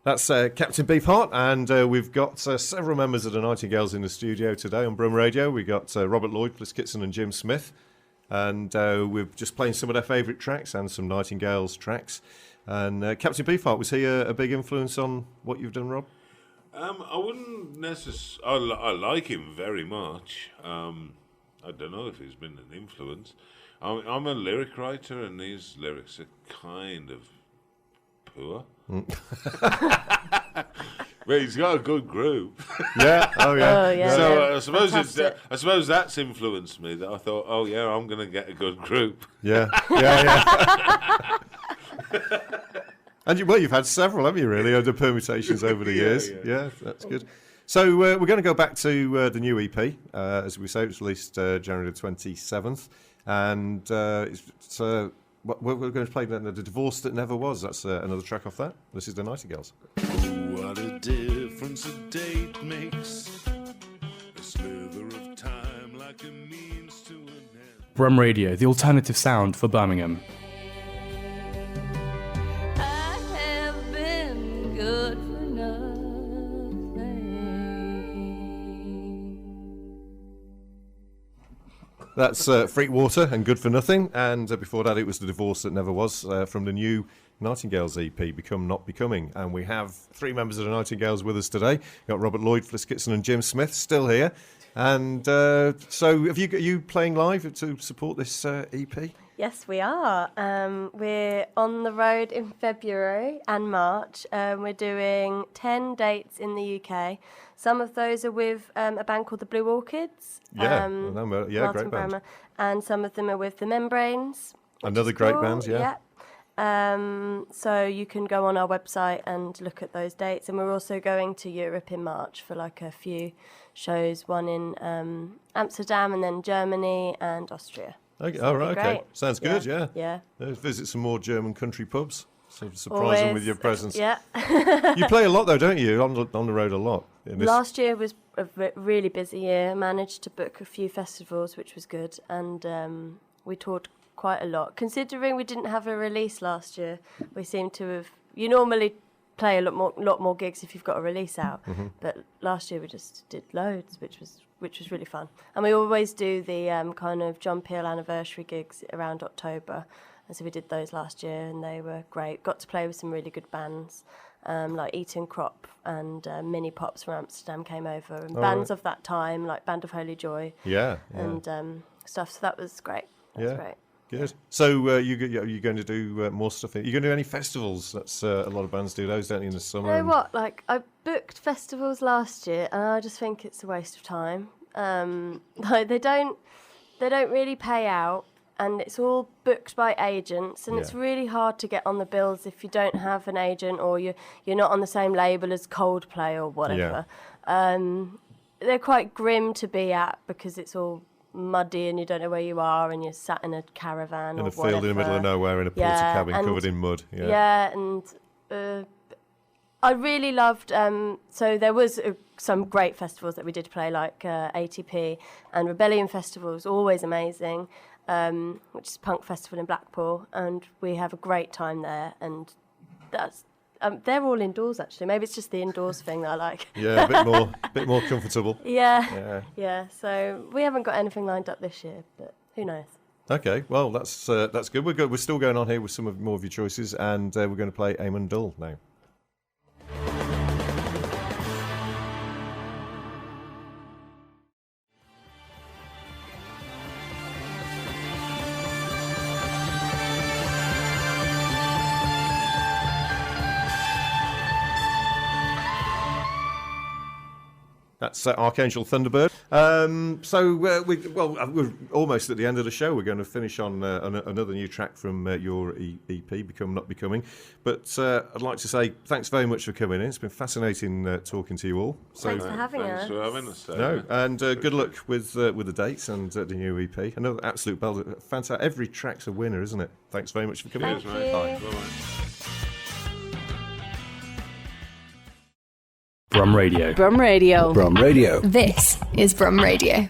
That's Captain Beefheart, and we've got several members of the Nightingales in the studio today on Brum Radio. We've got Robert Lloyd, Bliss Kitson and Jim Smith, and we're just playing some of their favourite tracks and some Nightingales tracks. And Captain Beefheart, was he a big influence on what you've done, Rob? I wouldn't necessarily. I like him very much. I don't know if he's been an influence. I'm a lyric writer, and these lyrics are kind of poor. But he's got a good group. Yeah. Oh yeah. Oh, yeah. So yeah. I suppose Fantastic. I suppose that's influenced me. That I thought, oh yeah, I'm going to get a good group. Yeah. Yeah. And you've had several, haven't you? Really, of the permutations over the years. Yeah, that's good. So we're going to go back to the new EP, as we say, it was released January the 27th, and it's we're going to play the Divorce That Never Was. That's another track off that. This is the Nightingales. what a difference a date makes. A slither of time like a means to an end. Brum Radio, the alternative sound for Birmingham. I have been good for nothing. That's Freakwater and Good for Nothing, and before that it was The Divorce That Never Was from the new Nightingales EP, Become Not Becoming. And we have 3 members of the Nightingales with us today. We've got Robert Lloyd, Bliss Kitson and Jim Smith still here. And so are you playing live to support this EP? Yes, we are. We're on the road in February and March. We're doing 10 dates in the UK. Some of those are with a band called the Blue Orchids. Yeah, Martin great band. Brammer. And some of them are with the Membranes. which Another is great cool, band, yeah. So you can go on our website and look at those dates. And we're also going to Europe in March for like a few shows, one in Amsterdam and then Germany and Austria. Okay, So all it'll right, be okay. great. Sounds good, yeah. Yeah. Visit some more German country pubs. So surprise them with your presence. Yeah. You play a lot though, don't you? On the road a lot. in this- Last year was a really busy year. Managed to book a few festivals, which was good, and we toured quite a lot. Considering we didn't have a release last year, we seem to have. You normally play a lot more gigs if you've got a release out, but last year we just did loads, which was really fun. And we always do the kind of John Peel anniversary gigs around October. And so we did those last year, and they were great. Got to play with some really good bands, like Eton Crop and Mini Pops from Amsterdam came over, and bands of that time, like Band of Holy Joy. Yeah. And stuff. So that was great. That was great. Good. So you're going to do more stuff? You're going to do any festivals? That's a lot of bands do those, don't you, in the summer? You know what? Like, I booked festivals last year, and I just think it's a waste of time. Like, they don't really pay out, and it's all booked by agents, and it's really hard to get on the bills if you don't have an agent or you're not on the same label as Coldplay or whatever. They're quite grim to be at because it's all muddy and you don't know where you are and you're sat in a caravan in or a field in the middle of nowhere in a porta cabin covered in mud. And I really loved. So there was some great festivals that we did play, like ATP and Rebellion Festival was always amazing, which is a punk festival in Blackpool, and we have a great time there. And that's they're all indoors actually. Maybe it's just the indoors thing that I like. Yeah, a bit more comfortable. Yeah. So we haven't got anything lined up this year, but who knows? Okay, well that's good. We're still going on here with some more of your choices, and we're going to play Amon Dull now. That's Archangel Thunderbird. We're almost at the end of the show. We're going to finish on another new track from your EP, Become Not Becoming. But I'd like to say thanks very much for coming in. It's been fascinating talking to you all. Thanks for having us. Thanks for having us. No, and good luck with the dates and the new EP. Another absolute belter. Fantastic. Every track's a winner, isn't it? Thanks very much for coming in. Cheers, mate. Bye. Brum Radio. Brum Radio. Brum Radio. This is Brum Radio.